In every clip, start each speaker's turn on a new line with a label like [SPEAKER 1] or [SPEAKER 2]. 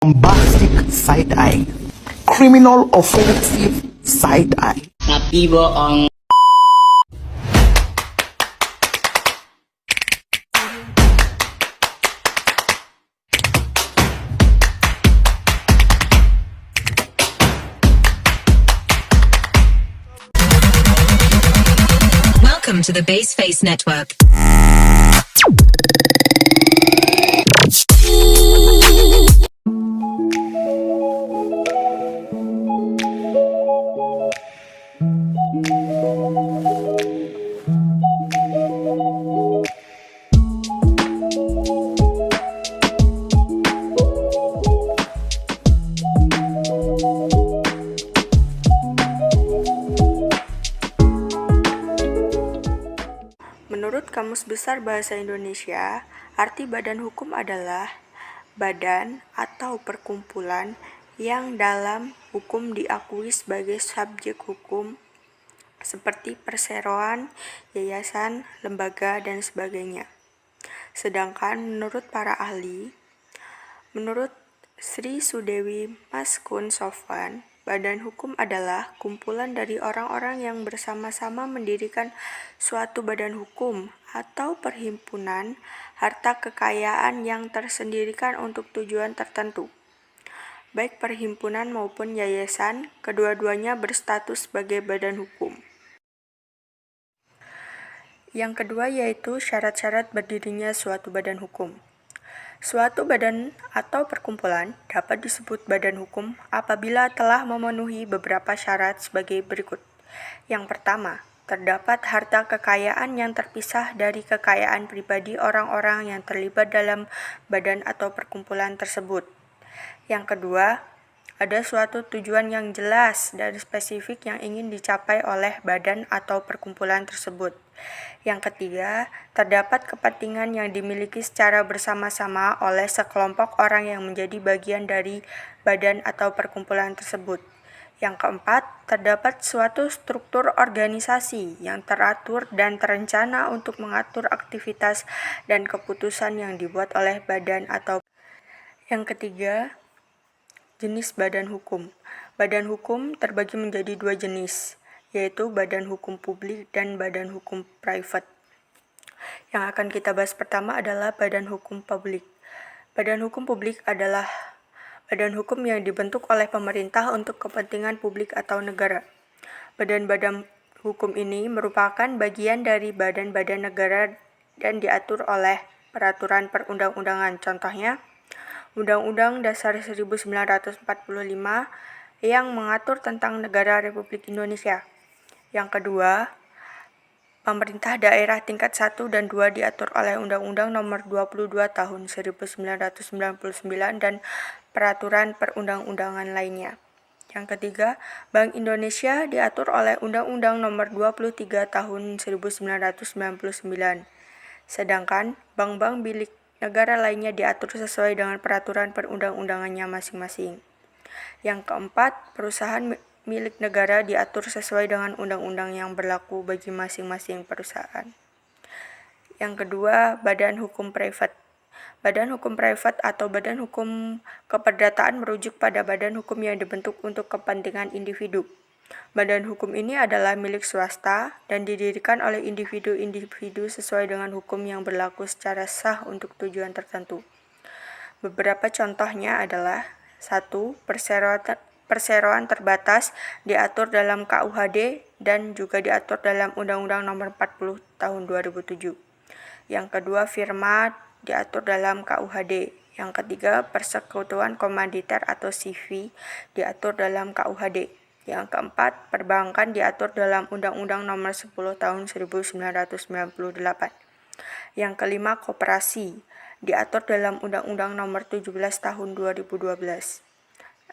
[SPEAKER 1] bombastic side-eye, criminal offensive side-eye.
[SPEAKER 2] Tapi bohong.
[SPEAKER 3] Welcome to the Baseface Network.
[SPEAKER 4] Menurut Kamus Besar Bahasa Indonesia, arti badan hukum adalah badan atau perkumpulan yang dalam hukum diakui sebagai subjek hukum seperti perseroan, yayasan, lembaga, dan sebagainya. Sedangkan menurut para ahli, menurut Sri Sudewi Maskun Sofwan, badan hukum adalah kumpulan dari orang-orang yang bersama-sama mendirikan suatu badan hukum atau perhimpunan harta kekayaan yang tersendirikan untuk tujuan tertentu. Baik perhimpunan maupun yayasan, kedua-duanya berstatus sebagai badan hukum. Yang kedua yaitu syarat-syarat berdirinya suatu badan hukum. Suatu badan atau perkumpulan dapat disebut badan hukum apabila telah memenuhi beberapa syarat sebagai berikut. Yang pertama, terdapat harta kekayaan yang terpisah dari kekayaan pribadi orang-orang yang terlibat dalam badan atau perkumpulan tersebut. Yang kedua, ada suatu tujuan yang jelas dan spesifik yang ingin dicapai oleh badan atau perkumpulan tersebut. Yang ketiga, terdapat kepentingan yang dimiliki secara bersama-sama oleh sekelompok orang yang menjadi bagian dari badan atau perkumpulan tersebut. Yang keempat, terdapat suatu struktur organisasi yang teratur dan terencana untuk mengatur aktivitas dan keputusan yang dibuat oleh badan atau. Yang ketiga, jenis badan hukum. Badan hukum terbagi menjadi dua jenis, yaitu badan hukum publik dan badan hukum private. Yang akan kita bahas pertama adalah badan hukum publik. Badan hukum publik adalah badan hukum yang dibentuk oleh pemerintah untuk kepentingan publik atau negara. Badan-badan hukum ini merupakan bagian dari badan-badan negara dan diatur oleh peraturan perundang-undangan. Contohnya, Undang-Undang Dasar 1945 yang mengatur tentang Negara Republik Indonesia. Yang kedua, pemerintah daerah tingkat 1 dan 2 diatur oleh Undang-Undang Nomor 22 Tahun 1999 dan peraturan perundang-undangan lainnya. Yang ketiga, Bank Indonesia diatur oleh Undang-Undang Nomor 23 Tahun 1999. Sedangkan bank-bank milik negara lainnya diatur sesuai dengan peraturan perundang-undangannya masing-masing. Yang keempat, perusahaan milik negara diatur sesuai dengan undang-undang yang berlaku bagi masing-masing perusahaan. Yang kedua, badan hukum privat. Badan hukum privat atau badan hukum keperdataan merujuk pada badan hukum yang dibentuk untuk kepentingan individu. Badan hukum ini adalah milik swasta dan didirikan oleh individu-individu sesuai dengan hukum yang berlaku secara sah untuk tujuan tertentu. Beberapa contohnya adalah 1. Perseroan terbatas diatur dalam KUHD dan juga diatur dalam Undang-Undang Nomor 40 Tahun 2007. Yang kedua, firma diatur dalam KUHD. Yang ketiga, persekutuan komanditer atau CV diatur dalam KUHD. Yang keempat, perbankan diatur dalam Undang-Undang Nomor 10 Tahun 1998. Yang kelima, koperasi diatur dalam Undang-Undang Nomor 17 Tahun 2012.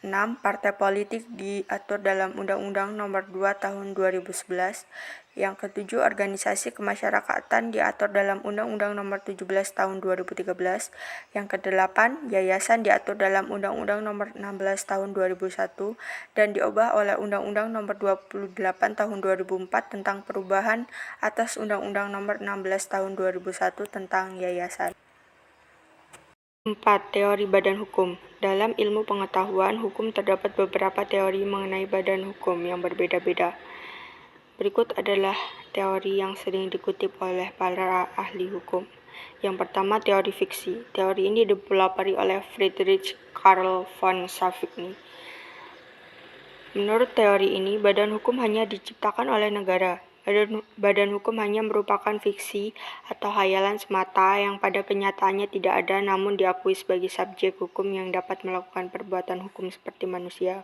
[SPEAKER 4] 6. Partai politik diatur dalam Undang-Undang Nomor 2 Tahun 2011. Yang ketujuh, organisasi kemasyarakatan diatur dalam Undang-Undang Nomor 17 Tahun 2013. Yang kedelapan, yayasan diatur dalam Undang-Undang Nomor 16 Tahun 2001 dan diubah oleh Undang-Undang Nomor 28 Tahun 2004 tentang perubahan atas Undang-Undang Nomor 16 Tahun 2001 tentang yayasan. 4. Teori badan hukum. Dalam ilmu pengetahuan hukum terdapat beberapa teori mengenai badan hukum yang berbeda-beda. Berikut adalah teori yang sering dikutip oleh para ahli hukum. Yang pertama, teori fiksi. Teori ini dipelopori oleh Friedrich Karl von Savigny. Menurut teori ini, badan hukum hanya diciptakan oleh negara. Badan hukum hanya merupakan fiksi atau hayalan semata yang pada kenyataannya tidak ada namun diakui sebagai subjek hukum yang dapat melakukan perbuatan hukum seperti manusia.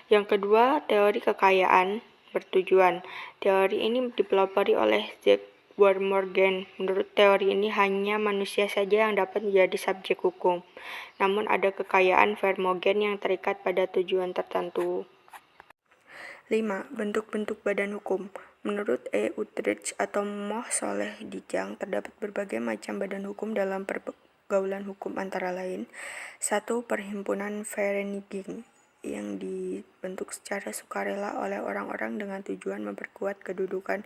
[SPEAKER 4] Yang kedua, teori kekayaan bertujuan. Teori ini dipelopori oleh Jack Warmorgan. Menurut teori ini hanya manusia saja yang dapat menjadi subjek hukum. Namun ada kekayaan Vermogen yang terikat pada tujuan tertentu. 5. Bentuk-bentuk badan hukum. Menurut E. Utrecht atau Moh Soleh Dijang, terdapat berbagai macam badan hukum dalam pergaulan hukum antara lain 1. Perhimpunan Vereniging yang dibentuk secara sukarela oleh orang-orang dengan tujuan memperkuat kedudukan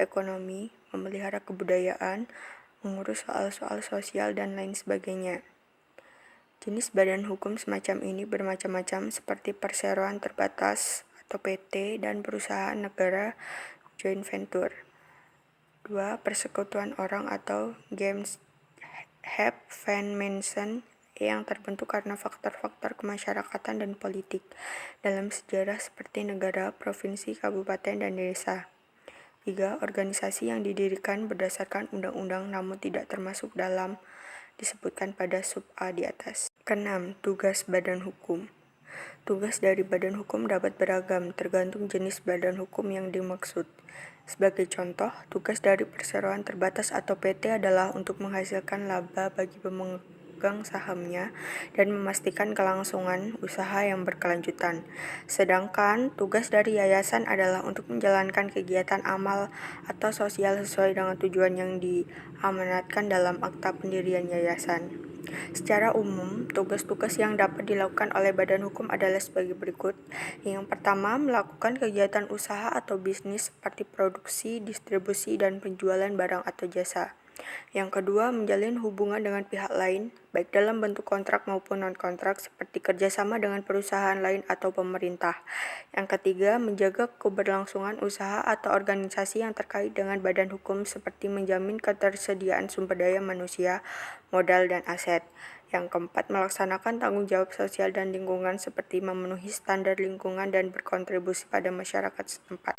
[SPEAKER 4] ekonomi, memelihara kebudayaan, mengurus soal-soal sosial, dan lain sebagainya. Jenis badan hukum semacam ini bermacam-macam seperti perseroan terbatas atau PT dan perusahaan negara joint venture. 2. Persekutuan orang atau Gemeinschaftsgemeinschaft yang terbentuk karena faktor-faktor kemasyarakatan dan politik dalam sejarah seperti negara, provinsi, kabupaten, dan desa. 3. Organisasi yang didirikan berdasarkan undang-undang namun tidak termasuk dalam disebutkan pada sub A di atas. 6. Tugas badan hukum. Tugas dari badan hukum dapat beragam, tergantung jenis badan hukum yang dimaksud. Sebagai contoh, tugas dari perseroan terbatas atau PT adalah untuk menghasilkan laba bagi pemegang sahamnya dan memastikan kelangsungan usaha yang berkelanjutan. Sedangkan tugas dari yayasan adalah untuk menjalankan kegiatan amal atau sosial sesuai dengan tujuan yang diamanatkan dalam akta pendirian yayasan. Secara umum, tugas-tugas yang dapat dilakukan oleh badan hukum adalah sebagai berikut. Yang pertama, melakukan kegiatan usaha atau bisnis seperti produksi, distribusi, dan penjualan barang atau jasa. Yang kedua, menjalin hubungan dengan pihak lain, baik dalam bentuk kontrak maupun non-kontrak seperti kerjasama dengan perusahaan lain atau pemerintah. Yang ketiga, menjaga keberlangsungan usaha atau organisasi yang terkait dengan badan hukum seperti menjamin ketersediaan sumber daya manusia, modal, dan aset. Yang keempat, melaksanakan tanggung jawab sosial dan lingkungan seperti memenuhi standar lingkungan dan berkontribusi pada masyarakat setempat.